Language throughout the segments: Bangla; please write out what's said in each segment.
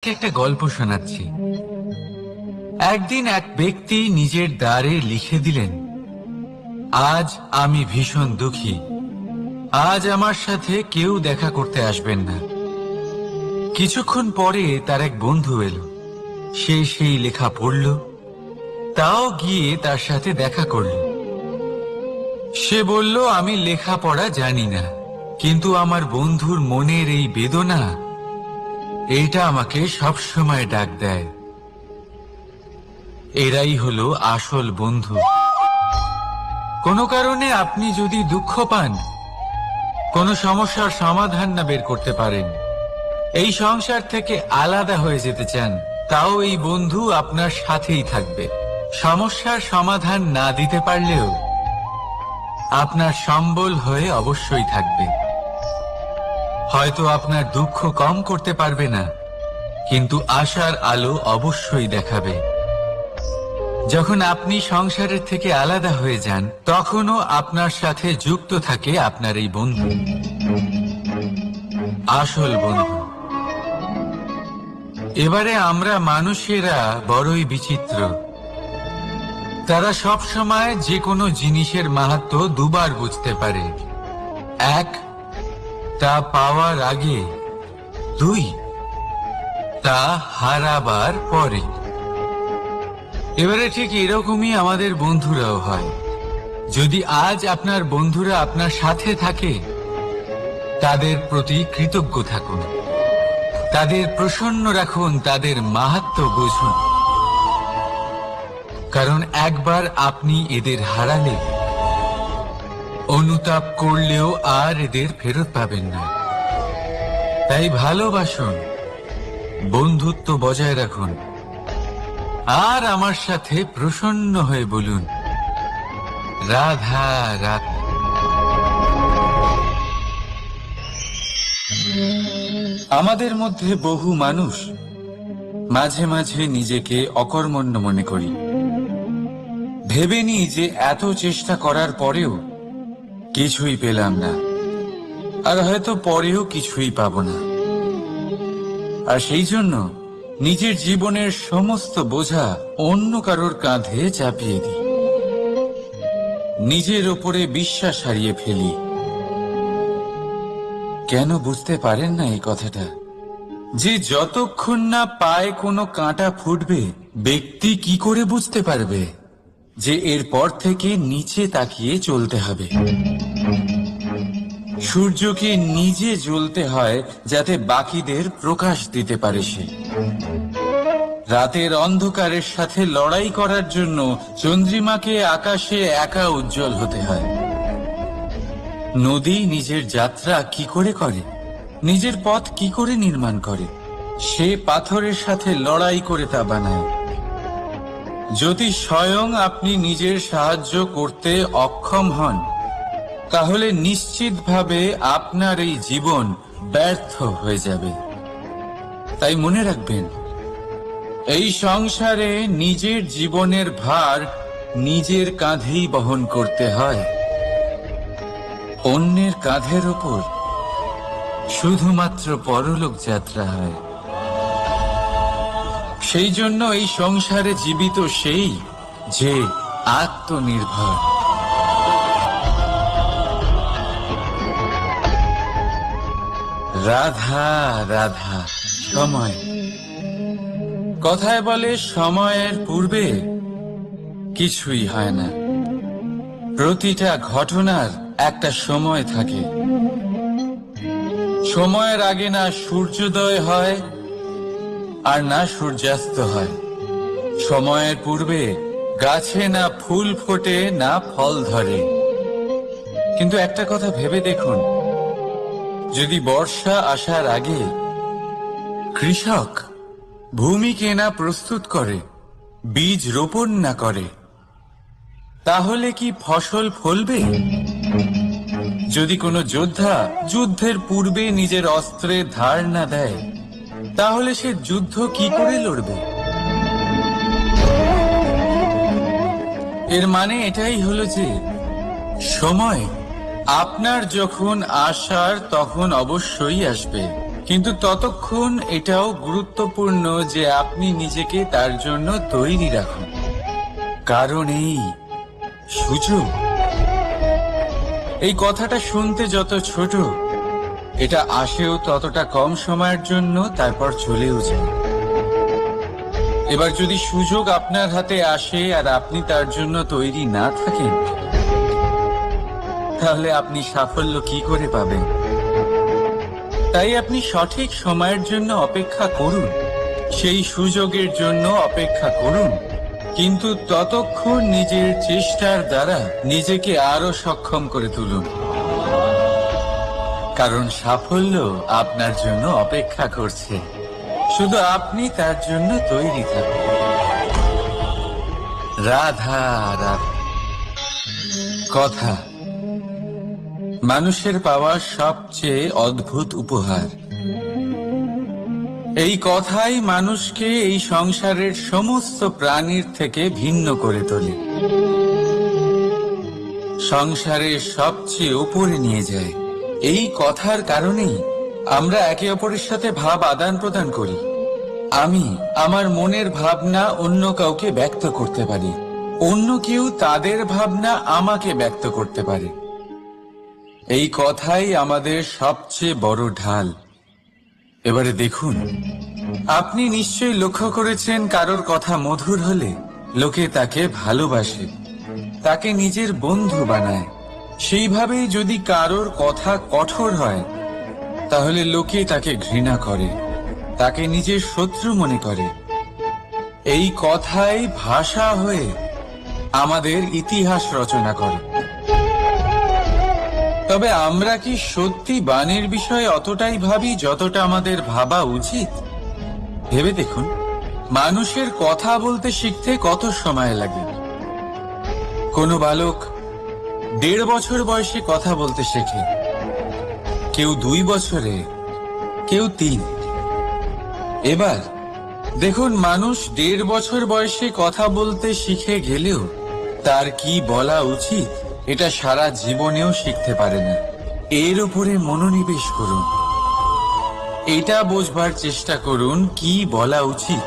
একটা গল্প শোনাচ্ছি। একদিন এক ব্যক্তি নিজের দ্বারে লিখে দিলেন, আজ আমি ভীষণ দুঃখী, আজ আমার সাথে কেউ দেখা করতে আসবেন না। কিছুক্ষণ পরে তার এক বন্ধু এলো। সে সেই লেখা পড়ল, তাও গিয়ে তার সাথে দেখা করল। সে বলল, আমি লেখাপড়া জানি না, কিন্তু আমার বন্ধুর মনের এই বেদনা, এটা আমাকে সবসময় ডাক দেয়। এরাই হলো আসল বন্ধু। কোনো কারণে আপনি যদি দুঃখ পান, কোনো সমস্যার সমাধান না বের করতে পারেন, এই সংসার থেকে আলাদা হয়ে যেতে চান, তাও এই বন্ধু আপনার সাথেই থাকবে। সমস্যার সমাধান না দিতে পারলেও আপনার সম্বল হয়ে অবশ্যই থাকবে। হয়তো আপনার দুঃখ কম করতে পারবে না, কিন্তু আশার আলো অবশ্যই দেখাবে। যখন আপনি সংসারের থেকে আলাদা হয়ে যান, তখনও আপনার সাথে যুক্ত থাকে আপনার এই বন্ধু, আসল বন্ধু। এবারে আমরা মানুষেরা বড়ই বিচিত্র। তারা সব সময় যে কোনো জিনিসের মাহাত্ম্য দুবার বুঝতে পারে। এক, তা পাওয়ার আগে। দুই, তা হারাবার পরে। এবারে ঠিক এরকমই আমাদের বন্ধুরাও হয়। যদি আজ আপনার বন্ধুরা আপনার সাথে থাকে, তাদের প্রতি কৃতজ্ঞ থাকুন, তাদের প্রসন্ন রাখুন, তাদের মাহাত্ম্য বুঝুন। কারণ একবার আপনি এদের হারালে, অনুতাপ করলেও আর এদের ফেরত পাবেন না। তাই ভালোবাসুন, বন্ধুত্ব বজায় রাখুন, আর আমার সাথে প্রসন্ন হয়ে বলুন, রাধা রাধা। আমাদের মধ্যে বহু মানুষ মাঝে মাঝে নিজেকে অকর্মণ্য মনে করি। ভেবে নিই যে এত চেষ্টা করার পরেও কিছুই পেলাম না, আর হয়তো পরেও কিছুই পাবো না। আর সেই জন্য নিজের জীবনের সমস্ত বোঝা অন্য কারোর কাঁধে চাপিয়ে দিই, নিজের ওপরে বিশ্বাস হারিয়ে ফেলি। কেন বুঝতে পারেন না এই কথাটা? যে যতক্ষণ না পায়ে কোনো কাঁটা ফুটবে, ব্যক্তি কি করে বুঝতে পারবে যে এরপর থেকে নিচে তাকিয়ে চলতে হবে? সূর্যকে নিজে জ্বলতে হয় যাতে বাকিদের প্রকাশ দিতে পারে সে। রাতের অন্ধকারের সাথে লড়াই করার জন্য চন্দ্রিমাকে আকাশে একা উজ্জ্বল হতে হয়। নদী নিজের যাত্রা কি করে করে, নিজের পথ কি করে নির্মাণ করে? সে পাথরের সাথে লড়াই করে তা বানায়। যদি স্বয়ং আপনি নিজের সাহায্য করতে অক্ষম হন, তাহলে নিশ্চিতভাবে আপনার এই জীবন ব্যর্থ হয়ে যাবে। তাই মনে রাখবেন, এই সংসারে নিজের জীবনের ভার নিজের কাঁধেই বহন করতে হয়। অন্যের কাঁধের ওপর শুধুমাত্র পরলোক যাত্রা হয়। সেই জন্য এই সংসারে জীবিত সেই যে আত্মনির্ভর। রাধা রাধা। সময়, কথায় বলে সময়ের পূর্বে কিছুই হয় না। প্রতিটা ঘটনার একটা সময় থাকে। সময়ের আগে না সূর্যোদয় হয়, আর না সূর্যাস্ত হয়। সময়ের পূর্বে গাছে না ফুল ফোটে, না ফল ধরে। কিন্তু একটা কথা ভেবে দেখুন, যদি বর্ষা আসার আগে কৃষক ভূমিকে না প্রস্তুত করে, বীজ রোপণ না করে, তাহলে কি ফসল ফলবে? যদি কোনো যোদ্ধা যুদ্ধের পূর্বে নিজের অস্ত্রের ধার না দেয়, তাহলে সে যুদ্ধ কি করে লড়বে? এর মানে এটাই হলো যে সময় আপনার যখন আসার তখন অবশ্যই আসবে, কিন্তু ততক্ষণ এটাও গুরুত্বপূর্ণ যে আপনি নিজেকে তার জন্য তৈরি রাখুন। কারণ এই সুযোগ, এই কথাটা শুনতে যত ছোট, এটা আসেও ততটা কম সময়ের জন্য, তারপর চলেও যায়। এবার যদি সুযোগ আপনার হাতে আসে আর আপনি তার জন্য তৈরি না থাকেন, তাহলে আপনি সাফল্য কি করে পাবেন? তাই আপনি সঠিক সময়ের জন্য অপেক্ষা করুন, সেই সুযোগের জন্য অপেক্ষা করুন, কিন্তু ততক্ষণ নিজের চেষ্টার দ্বারা নিজেকে আরো সক্ষম করে তুলুন। কারণ সাফল্য আপনার জন্য অপেক্ষা করছে, শুধু আপনি তার জন্য তৈরি থাকুন। রাধা রাধা। কথা মানুষের পাওয়া সবচেয়ে অদ্ভুত উপহার। এই কথাই মানুষকে এই সংসারের সমস্ত প্রাণীর থেকে ভিন্ন করে তোলে, সংসারের সবচেয়ে উপরে নিয়ে যায়। এই কথার কারণেই আমরা একে অপরের সাথে ভাব আদান প্রদান করি। আমি আমার মনের ভাবনা অন্য কাউকে ব্যক্ত করতে পারি, অন্য কেউ তাদের ভাবনা আমাকে ব্যক্ত করতে পারে। এই কথাই আমাদের সবচেয়ে বড় ঢাল। এবারে দেখুন, আপনি নিশ্চয়ই লক্ষ্য করেছেন, কারোর কথা মধুর হলে লোকে তাকে ভালোবাসে, তাকে নিজের বন্ধু বানায়। সেইভাবেই যদি কারোর কথা কঠোর হয়, তাহলে লোকে তাকে ঘৃণা করে, তাকে নিজের শত্রু মনে করে। এই কথাই ভাষা হয়ে আমাদের ইতিহাস রচনা করে। তবে আমরা কি সত্যি বাণীর বিষয়ে অতটাই ভাবি যতটা আমাদের ভাবা উচিত? ভেবে দেখুন, মানুষের কথা বলতে শিখতে কত সময় লাগে। কোনো বালক 1.5 বছর বয়সে কথা বলতে শেখে, কেউ 2 বছরে, কেউ 3। এবার দেখুন, মানুষ 1.5 বছর বয়সে কথা বলতে শিখে গেলেও তার কি বলা উচিত এটা সারা জীবনেও শিখতে পারে না। এর উপরে মনোনিবেশ করুন, এটা বোঝবার চেষ্টা করুন কি বলা উচিত।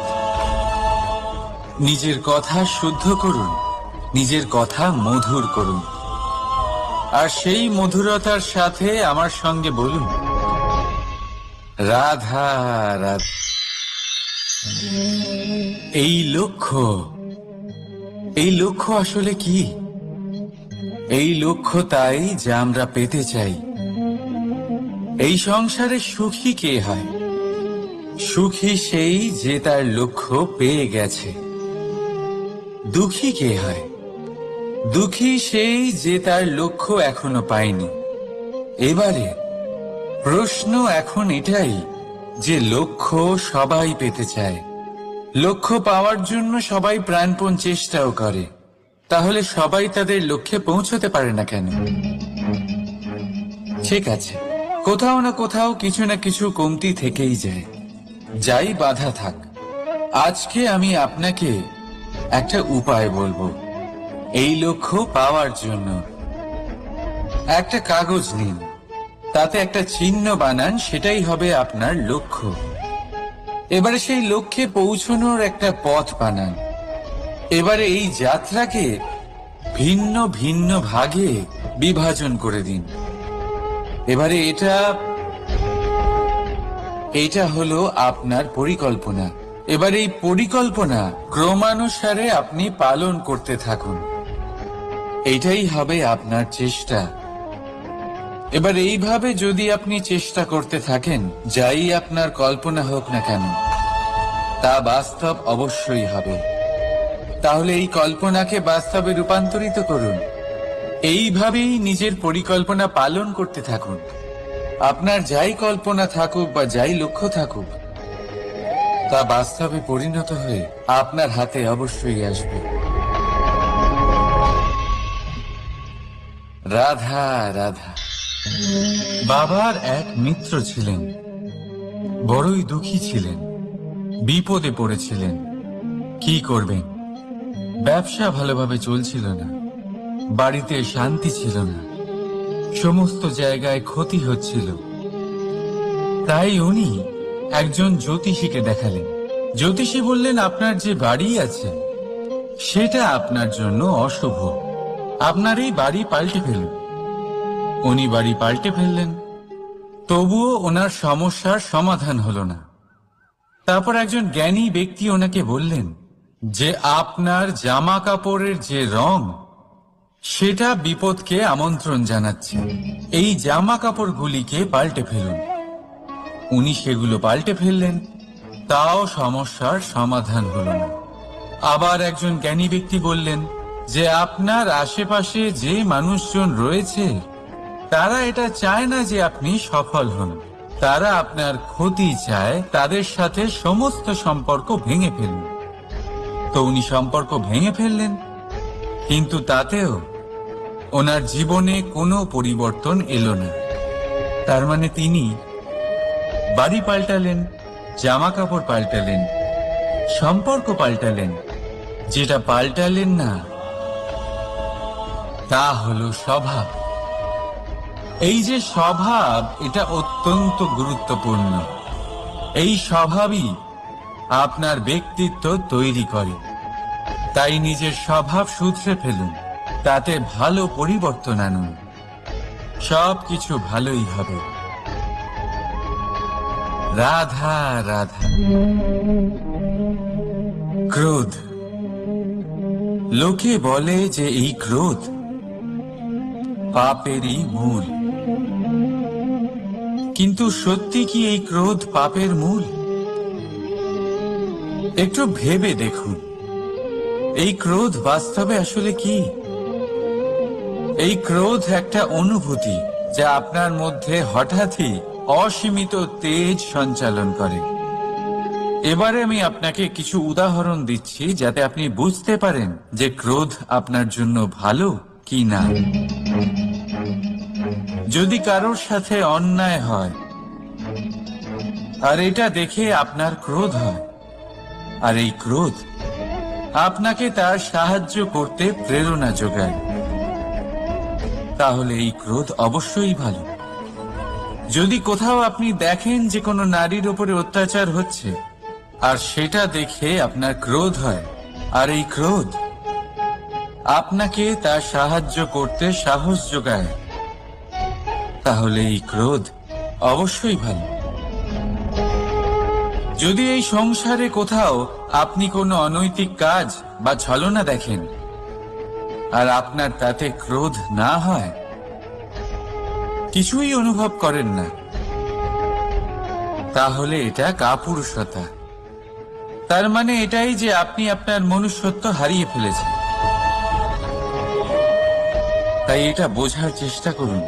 নিজের কথা শুদ্ধ করুন, নিজের কথা মধুর করুন, আর সেই মধুরতার সাথে আমার সঙ্গে বলুন, রাধা রাধা। এই লক্ষ্য আসলে কি? এই লক্ষ্য তাই যা আমরা পেতে চাই। এই সংসারে সুখী কে হয়? সুখী সেই যে তার লক্ষ্য পেয়ে গেছে। দুঃখী কে হয়? দুঃখী সেই যে তার লক্ষ্য এখনো পায়নি। এবারে প্রশ্ন এখন এটাই যে লক্ষ্য সবাই পেতে চায়, লক্ষ্য পাওয়ার জন্য সবাই প্রাণপণ চেষ্টাও করে, তাহলে সবাই তাদের লক্ষ্যে পৌঁছতে পারে না কেন? ঠিক আছে, কোথাও না কোথাও কিছু না কিছু কমতি থেকেই যায়, যাই বাধা থাক। আজকে আমি আপনাকে একটা উপায় বলবো এই লক্ষ্য পাওয়ার জন্য। একটা কাগজ নিন, তাতে একটা চিহ্ন বানান, সেটাই হবে আপনার লক্ষ্য। এবারে সেই লক্ষ্যে পৌঁছানোর একটা পথ বানান। এবারে এই যাত্রাকে ভিন্ন ভিন্ন ভাগে বিভাজন করে দিন। এবারে এটা হলো আপনার পরিকল্পনা। এবার এই পরিকল্পনা ক্রমানুসারে আপনি পালন করতে থাকুন, এটাই হবে আপনার চেষ্টা। এবার এইভাবে যদি আপনি চেষ্টা করতে থাকেন, যাই আপনার কল্পনা হোক না কেন তা বাস্তব অবশ্যই হবে। তাহলে এই কল্পনাকে বাস্তবে রূপান্তরিত করুন। এইভাবেই নিজের পরিকল্পনা পালন করতে থাকুন। আপনার যাই কল্পনা থাকুক বা যাই লক্ষ্য থাকুক, তা বাস্তবে পরিণত হয়ে আপনার হাতে অবশ্যই আসবে। রাধা রাধা। বাবার এক মিত্র ছিলেন, বড়ই দুঃখী ছিলেন, বিপদে পড়েছিলেন। কি করবেন? ব্যবসা ভালোভাবে চলছিল না, বাড়িতে শান্তি ছিল না, সমস্ত জায়গায় ক্ষতি হচ্ছিল। তাই উনি একজন জ্যোতিষীকে দেখালেন। জ্যোতিষী বললেন, আপনার যে বাড়ি আছে সেটা আপনার জন্য অশুভ, আপনার এই বাড়ি পাল্টে ফেলুন। উনি বাড়ি পাল্টে ফেললেন, তবুও ওনার সমস্যার সমাধান হলো না। তারপর একজন জ্ঞানী ব্যক্তি ওনাকে বললেন যে আপনার জামা কাপড়ের যে রং সেটা বিপদকে আমন্ত্রণ জানাচ্ছে, এই জামা কাপড়গুলিকে পাল্টে ফেলুন। উনি সেগুলো পাল্টে ফেললেন, তাও সমস্যার সমাধান হলো না। আবার একজন জ্ঞানী ব্যক্তি বললেন যে আপনার আশেপাশে যে মানুষজন রয়েছে তারা এটা চায় না যে আপনি সফল হন, তারা আপনার ক্ষতি চায়, তাদের সাথে সমস্ত সম্পর্ক ভেঙে ফেলুন। তো উনি সম্পর্ক ভেঙে ফেললেন, কিন্তু তাতেও ওনার জীবনে কোনো পরিবর্তন এলো না। তার মানে তিনি বাড়ি পাল্টালেন, জামা কাপড় পাল্টালেন, সম্পর্ক পাল্টালেন, যেটা পাল্টালেন না তা হলো স্বভাব। এই যে স্বভাব, এটা অত্যন্ত গুরুত্বপূর্ণ। এই স্বভাবই আপনার ব্যক্তিত্ব তৈরি করে। তাই নিজের স্বভাব শুধরে ফেলুন, তাতে ভালো পরিবর্তন আনুন, সবকিছু ভালোই হবে। রাধা রাধা। ক্রোধ, লোকে বলে যে এই ক্রোধ পাপেরই মূল, কিন্তু সত্যি কি এই ক্রোধ পাপের মূল? একটু ভেবে দেখুন, এই ক্রোধ বাস্তবে আসলে কি? এই ক্রোধ একটা অনুভূতি যা আপনার মধ্যে হঠাৎই অসীমিত তেজ সঞ্চালন করে। এবারে আমি আপনাকে কিছু উদাহরণ দিচ্ছি যাতে আপনি বুঝতে পারেন যে ক্রোধ আপনার জন্য ভালো কি না। যদি কারোর সাথে অন্যায় হয় আর এটা দেখে আপনার ক্রোধ হয়, আর এই ক্রোধ আপনাকে তার সাহায্য করতে প্রেরণা যোগায়, তাহলে এই ক্রোধ অবশ্যই ভালো। যদি কোথাও আপনি দেখেন যে কোনো নারীর উপরে অত্যাচার হচ্ছে আর সেটা দেখে আপনার ক্রোধ হয়, আর এই ক্রোধ আপনাকে তার সাহায্য করতে সাহস যোগায়, তাহলে এই ক্রোধ অবশ্যই ভালো। যদি এই সংসারে কোথাও আপনি কোনো অনৈতিক কাজ বা ছলনা দেখেন আর আপনার তাতে ক্রোধ না হয়, কিছুই অনুভব করেন না, তাহলে এটা কাপুরুষতা। তার মানে এটাই যে আপনি আপনার মনুষ্যত্ব হারিয়ে ফেলেছেন। তাই এটা বোঝার চেষ্টা করুন,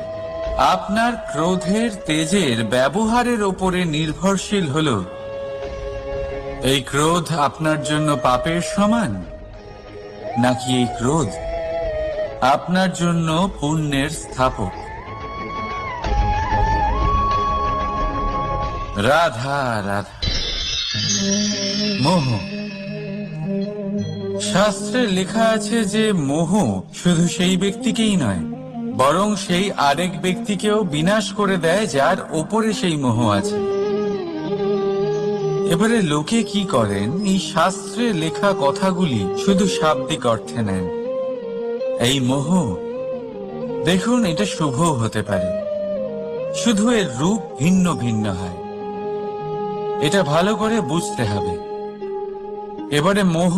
আপনার ক্রোধের তেজের ব্যবহারের ওপরে নির্ভরশীল হলো এই ক্রোধ আপনার জন্য পাপের সমান, নাকি এই ক্রোধ আপনার জন্য পুণ্যের স্থাপক। রাধা রাধা। মোহ, শাস্ত্রে লেখা আছে যে মোহ শুধু সেই ব্যক্তিকেই নয়, বরং সেই আরেক ব্যক্তিকেও বিনাশ করে দেয় যার ওপরে সেই মোহ আছে। এবারে লোকে কি করেন, এই শাস্ত্রে লেখা কথাগুলি শুধু শাব্দিক অর্থে নেন। এই মোহ, দেখুন, এটা শুভ হতে পারে, শুধু এর রূপ ভিন্ন ভিন্ন হয়, এটা ভালো করে বুঝতে হবে। এবারে মোহ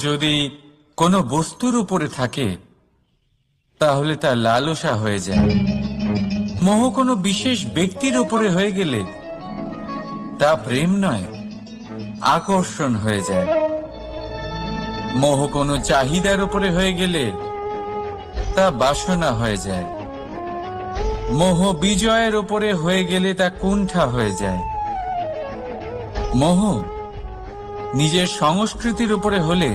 যদি কোনো বস্তুর উপরে থাকে তাহলে তা লালসা হয়ে যায়। মোহ কোনো বিশেষ ব্যক্তির উপরে হয়ে গেলে তা প্রেম নয়, আকর্ষণ হয়ে যায়। মোহ কোনো চাহিদার উপরে হয়ে গেলে তা বাসনা হয়ে যায়। মোহ বিজয়ের উপরে হয়ে গেলে তা কুণ্ঠা হয়ে যায়। মোহ নিজের সংস্কৃতির উপরে হলে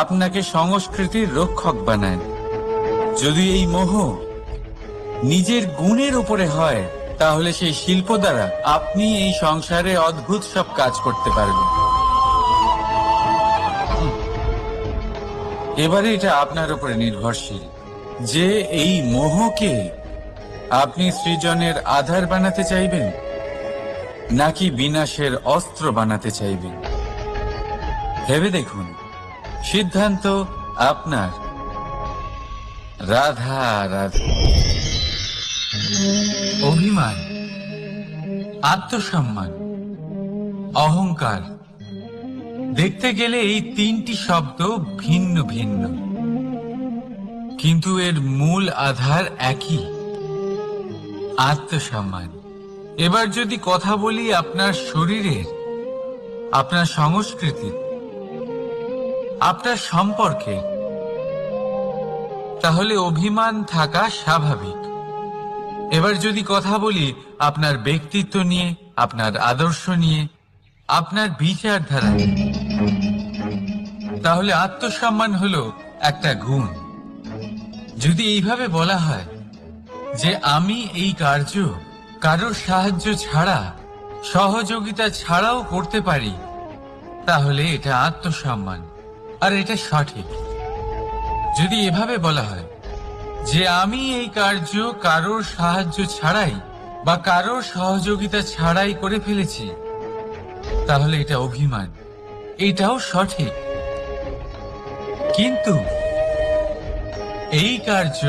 আপনাকে সংস্কৃতির রক্ষক বানায়। যদি এই মোহ নিজের গুণের উপরে হয় তাহলে সেই শিল্প দ্বারা আপনি এই সংসারে অদ্ভুত সব কাজ করতে পারবেন। এবারে এটা আপনার উপরে নির্ভরশীল যে এই মোহকে আপনি সৃজনের আধার বানাতে চাইবেন, নাকি বিনাশের অস্ত্র বানাতে চাইবেন? ভেবে দেখুন, সিদ্ধান্ত আপনার। রাধা রাধা। অভিমান, আত্মসম্মান, অহংকার, দেখতে গেলে এই তিনটি শব্দ ভিন্ন ভিন্ন, কিন্তু এর মূল আধার একই, আত্মসম্মান। এবার যদি কথা বলি আপনার শরীরের, আপনার সংস্কৃতি, আপনার সম্পর্কে, তাহলে অভিমান থাকা স্বাভাবিক। এবার যদি কথা বলি আপনার ব্যক্তিত্ব নিয়ে, আপনার আদর্শ নিয়ে, আপনার বিচারধারা নিয়ে, তাহলে আত্মসম্মান হলো একটা গুণ। যদি এইভাবে বলা হয় যে আমি এই কার্য কারোর সাহায্য ছাড়া, সহযোগিতা ছাড়াও করতে পারি, তাহলে এটা আত্মসম্মান, আর এটা সঠিক। যদি এভাবে বলা হয় যে আমি এই কার্য কারোর সাহায্য ছাড়াই বা কারোর সহযোগিতা ছাড়াই করে ফেলেছি, তাহলে এটা অভিমান, এটাও সঠিক। কিন্তু এই কার্য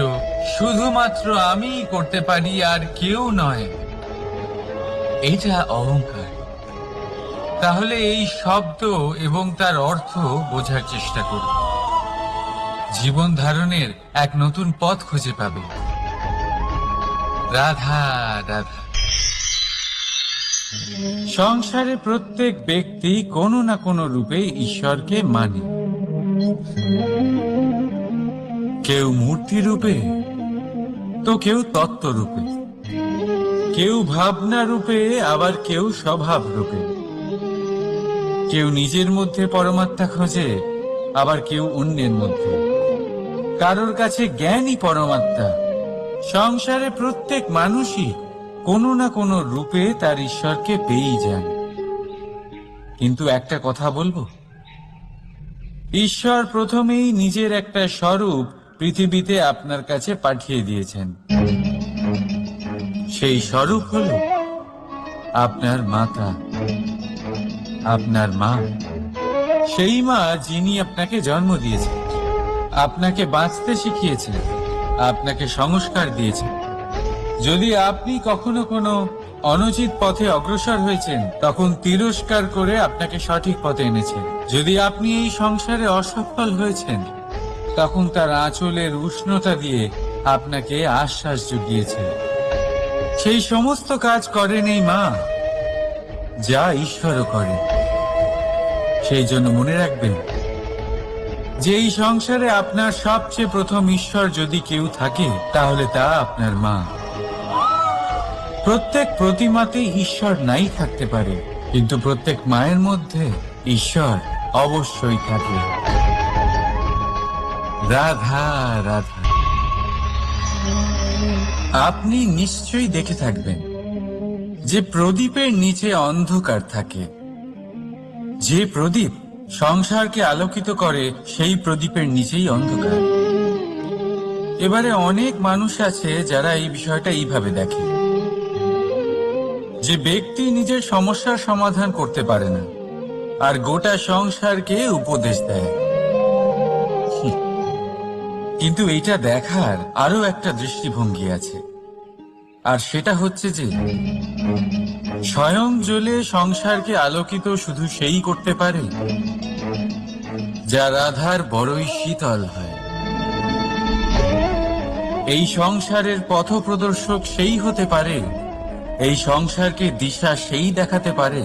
শুধুমাত্র আমিই করতে পারি আর কেউ নয়, এটা অহংকার। তাহলে এই শব্দ এবং তার অর্থ বোঝার চেষ্টা করুন। জীবন ধারণের এক নতুন পথ খুঁজে পাবে। রাধা রাধা। সংসারে প্রত্যেক ব্যক্তি কোনো না কোনো রূপে ঈশ্বরকে মানে। কেউ মূর্তি রূপে, তো কেউ তত্ত্ব রূপে, কেউ ভাবনা রূপে, আবার কেউ স্বভাব রূপে। কেউ নিজের মধ্যে পরমাত্মা খোঁজে, আবার কেউ অন্যের মধ্যে। কারোর কাছে জ্ঞানই পরমাত্মা। সংসারে প্রত্যেক মানুষই কোনো না কোনো রূপে তার ঈশ্বরকে পেয়েই যান। কিন্তু একটা কথা বলবো, ঈশ্বর প্রথমেই নিজের একটা স্বরূপ পৃথিবীতে আপনার কাছে পাঠিয়ে দিয়েছেন। সেই স্বরূপ হলো আপনার মাতা, আপনার মা। সেই মা যিনি আপনাকে জন্ম দিয়েছেন, আপনাকে বাঁচতে শিখিয়েছেন, আপনাকে সংস্কার দিয়েছেন। যদি আপনি কখনো কোনো অনুচিত পথে অগ্রসর হয়েছেন, তখন তিরস্কার করে আপনাকে সঠিক পথে এনেছেন। যদি আপনি এই সংসারে অসফল হয়েছেন, তখন তার আঁচলের উষ্ণতা দিয়ে আপনাকে আশ্বাস জুগিয়েছেন। সেই সমস্ত কাজ করেন এই মা, যা ঈশ্বরও করেন। সেই জন্য মনে রাখবেন যে এই সংসারে আপনার সবচেয়ে প্রথম ঈশ্বর যদি কেউ থাকে, তাহলে তা আপনার মা। প্রত্যেক প্রতিমাতে ঈশ্বর নাই থাকতে পারে, কিন্তু প্রত্যেক মায়ের মধ্যে ঈশ্বর অবশ্যই থাকে। রাধা রাধা। আপনি নিশ্চয়ই দেখে থাকবেন যে প্রদীপের নিচে অন্ধকার থাকে। যে প্রদীপ সংসারকে আলোকিত করে, সেই প্রদীপের নিচেই অন্ধকার। এবারে অনেক মানুষ আছে যারা এই বিষয়টা এইভাবে দেখে যে ব্যক্তি নিজের সমস্যার সমাধান করতে পারে না, আর গোটা সংসারকে উপদেশ দেয়। কিন্তু এইটা দেখার আরো একটা দৃষ্টিভঙ্গি আছে, আর সেটা হচ্ছে যে স্বয়ং জ্বলে সংসারকে আলোকিত শুধু সেই করতে পারে যা রাধার বড়ই শীতল হয়। এই সংসারের পথপ্রদর্শক সেই হতে পারে, এই সংসারকে দিশা সেই দেখাতে পারে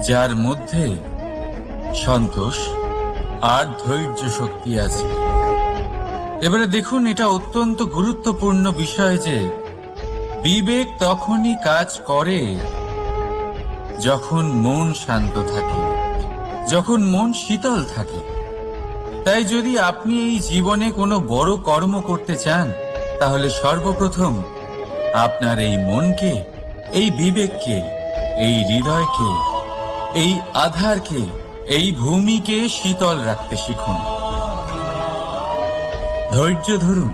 যার মধ্যে সন্তোষ আর ধৈর্য শক্তি আছে। এবারে দেখুন, এটা অত্যন্ত গুরুত্বপূর্ণ বিষয় যে বিবেক তখনই কাজ করে যখন মন শান্ত থাকে, যখন মন শীতল থাকে। তাই যদি আপনি এই জীবনে কোনো বড় কর্ম করতে চান, তাহলে সর্বপ্রথম আপনার এই মনকে, এই বিবেককে, এই হৃদয়কে, এই আধারকে, এই ভূমিকে শীতল রাখতে শিখুন। ধৈর্য ধরুন।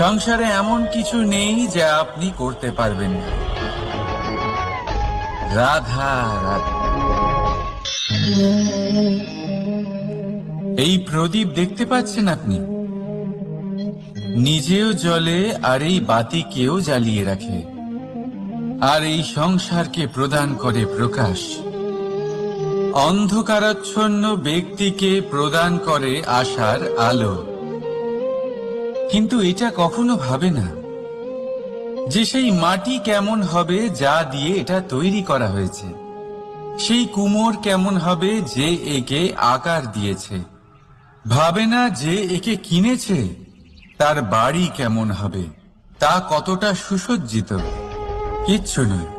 সংসারে এমন কিছু নেই যা আপনি করতে পারবেন না। রাধা রাধা। এই প্রদীপ দেখতে পাচ্ছেন আপনি? নিজেও জ্বলে আর এই বাতিকেও জ্বালিয়ে রাখে, আর এই সংসারকে প্রদান করে প্রকাশ। অন্ধকারাচ্ছন্ন ব্যক্তিকে প্রদান করে আশার আলো। কিন্তু এটা কখনো ভাবে না যে সেই মাটি কেমন হবে যা দিয়ে এটা তৈরি করা হয়েছে, সেই কুমোর কেমন হবে যে একে আকার দিয়েছে। ভাবে না যে একে কিনেছে তার বাড়ি কেমন হবে, তা কতটা সুসজ্জিত। কিচ্ছু নয়,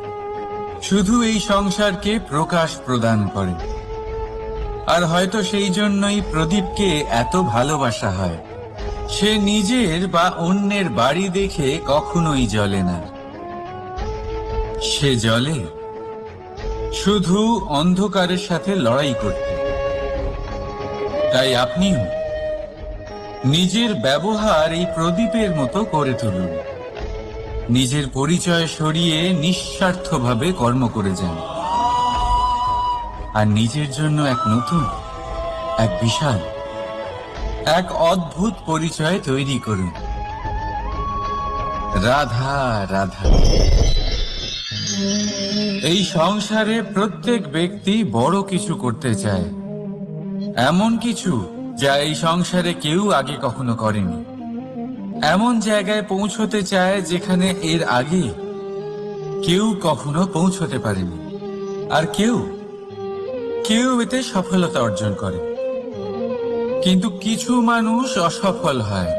শুধু এই সংসারকে প্রকাশ প্রদান করে। আর হয়তো সেই জন্যই প্রদীপকে এত ভালোবাসা হয়। সে নিজের বা অন্যের বাড়ি দেখে কখনোই জ্বলে না। সে জ্বলে শুধু অন্ধকারের সাথে লড়াই করতে। তাই আপনিও নিজের ব্যবহার এই প্রদীপের মতো করে তুলুন। নিজের পরিচয় সরিয়ে নিঃস্বার্থভাবে কর্ম করে যান, আর নিজের জন্য এক নতুন, এক বিশাল, এক অদ্ভুত পরিচয় তৈরি করুন। রাধা রাধা। এই সংসারে প্রত্যেক ব্যক্তি বড় কিছু করতে চায়, এমন কিছু যা এই সংসারে কেউ আগে কখনো করেনি। এমন জায়গায় পৌঁছতে চায় যেখানে এর আগে কেউ কখনো পৌঁছতে পারেনি। আর কেউ এতে সফলতা অর্জন করে। কিন্তু কিছু মানুষ অসফল হয়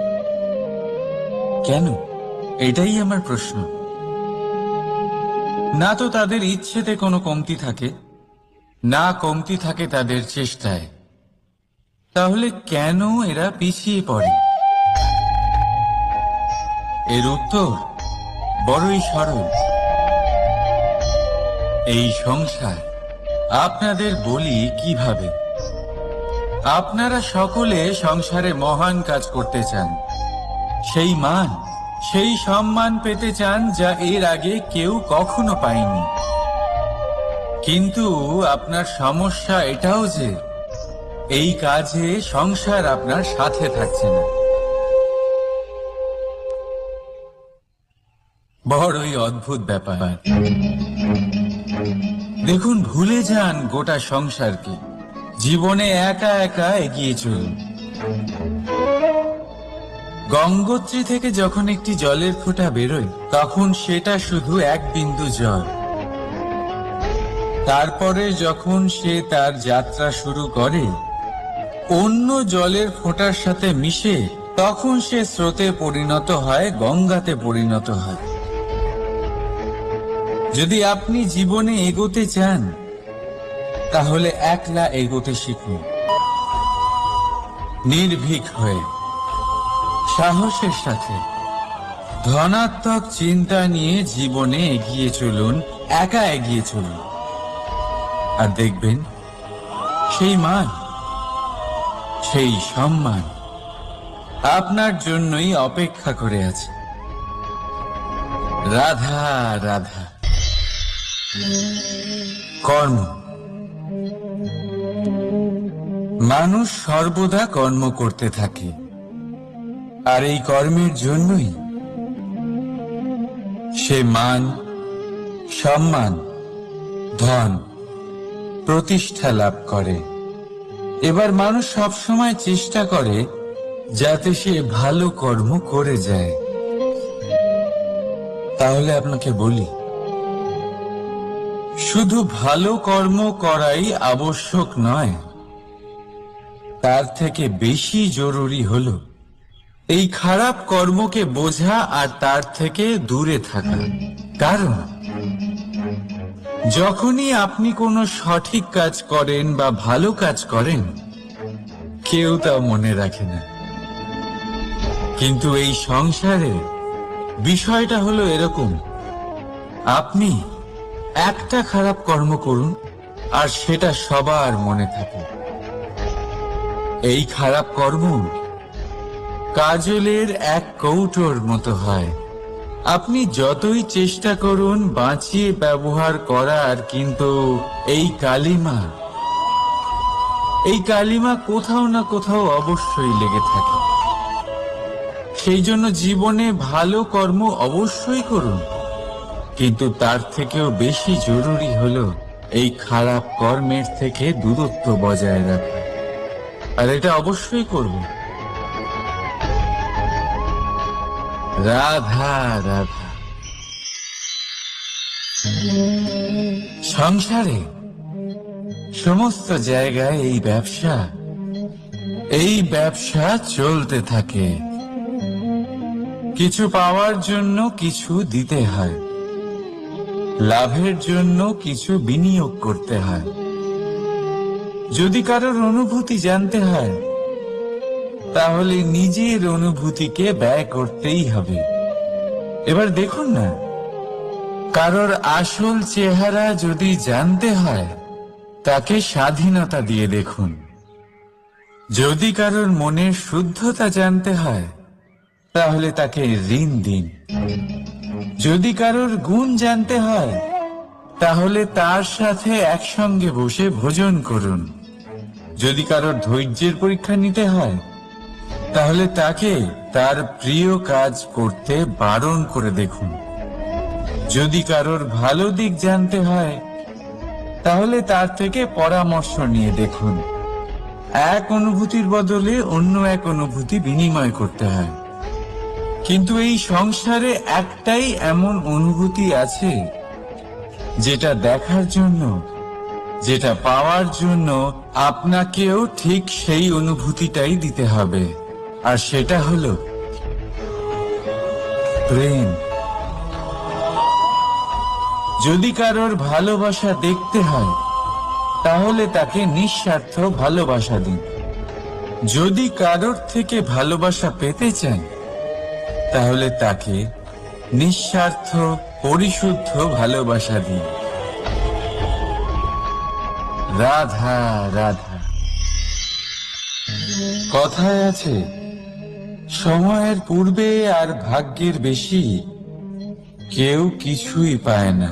কেন? এটাই আমার প্রশ্ন। না তো তাদের ইচ্ছেতে কোনো কমতি থাকে, না কমতি থাকে তাদের চেষ্টায়। তাহলে কেন এরা পিছিয়ে পড়ে? এর উত্তর বড়ই সরল। এই সংসার আপনাদের বলি কিভাবে। আপনারা সকলে সংসারে মহান কাজ করতে চান, সেই মান, সেই সম্মান পেতে চান যা এর আগে কেউ কখনো পায়নি। কিন্তু আপনার সমস্যা এটাও যে এই কাজে সংসার আপনার সাথে থাকছে না। বড়ই অদ্ভুত ব্যাপার। দেখুন, ভুলে যান গোটা সংসারকে, জীবনে একা একা এগিয়ে চলুন। গঙ্গোত্রী থেকে যখন একটি জলের ফোঁটা বেরোয় তখন সেটা শুধু এক বিন্দু জল। তারপরে যখন সে তার যাত্রা শুরু করে অন্য জলের ফোঁটার সাথে মিশে, তখন সে স্রোতে পরিণত হয়, গঙ্গাতে পরিণত হয়। যদি আপনি জীবনে এগোতে চান তাহলে একলা এগোতে শিখুন, নির্ভীক হয়ে, সাহসের সাথে, ধনাত্মক চিন্তা নিয়ে জীবনে এগিয়ে চলুন, একা এগিয়ে চলুন। আর দেখবেন সেই মান, সেই সম্মান আপনার জন্যই অপেক্ষা করে আছে। রাধা রাধা। কর্ম। মানুষ সর্বদা কর্ম করতে থাকে, আর এই কর্মের জন্যই সে মান, সম্মান, ধন, প্রতিষ্ঠা লাভ করে। এবার মানুষ সবসময় চেষ্টা করে যাতে সে ভালো কর্ম করে যায়। তাহলে আপনাকে বলি, শুধু ভালো কর্ম করাই আবশ্যক নয়, তার থেকে বেশি জরুরি হলো এই খারাপ কর্মকে বোঝা আর তার থেকে দূরে থাকা। কারণ যখনই আপনি কোনো সঠিক কাজ করেন বা ভালো কাজ করেন, কেউ তা মনে রাখে না। কিন্তু এই সংসারে বিষয়টা হলো এরকম, আপনি একটা খারাপ কর্ম করুন আর সেটা সবার মনে থাকে। এই খারাপ কর্ম কাজলের এক কৌটোর মতো হয়, আপনি যতই চেষ্টা করুন বাঁচিয়ে ব্যবহার করার, কিন্তু এই কালিমা কোথাও না কোথাও অবশ্যই লেগে থাকে। সেই জন্য জীবনে ভালো কর্ম অবশ্যই করুন, কিন্তু তার থেকেও বেশি জরুরি হলো এই খারাপ কর্মের থেকে দূরত্ব বজায় রাখা। আর এটা অবশ্যই করব। রাধা রাধা। সংসারে সমস্ত জায়গায় এই ব্যবসা চলতে থাকে। কিছু পাওয়ার জন্য কিছু দিতে হয়, লাভের জন্য কিছু বিনিয়োগ করতে হয়। যদি কারোর অনুভূতি জানতে হয়, তাহলে নিজের অনুভূতিকে ব্যয় করতেই হবে। এবার দেখুন না, কারোর আসল চেহারা যদি জানতে হয়, তাকে স্বাধীনতা দিয়ে দেখুন। যদি কারোর মনের শুদ্ধতা জানতে হয়, তাহলে তাকে ঋণ দিন। যদি কারোর গুণ জানতে হয়, তাহলে তার সাথে একসঙ্গে বসে ভোজন করুন। যদি কারোর ধৈর্যের পরীক্ষা নিতে হয়, তাহলে তাকে তার প্রিয় কাজ করতে বারণ করে দেখুন। যদি কারোর ভালো দিক জানতে হয়, তাহলে তার থেকে পরামর্শ নিয়ে দেখুন। এক অনুভূতির বদলে অন্য এক অনুভূতি বিনিময় করতে হয়। কিন্তু এই সংসারে একটাই এমন অনুভূতি আছে, যেটা দেখার জন্য, যেটা পাওয়ার জন্য আপনাকেও ঠিক সেই অনুভূতিটাই দিতে হবে। আর সেটা হলো প্রেম। যদি কারোর ভালোবাসা দেখতে হয়, তাহলে তাকে নিঃস্বার্থ ভালোবাসা দিন। যদি কারোর থেকে ভালোবাসা পেতে চান, তাহলে তাকে নিঃস্বার্থ পরিশুদ্ধ ভালোবাসা দিন। রাধা রাধা। কথায় আছে, সময়ের পূর্বে আর ভাগ্যের বেশি কেউ কিছুই পায় না।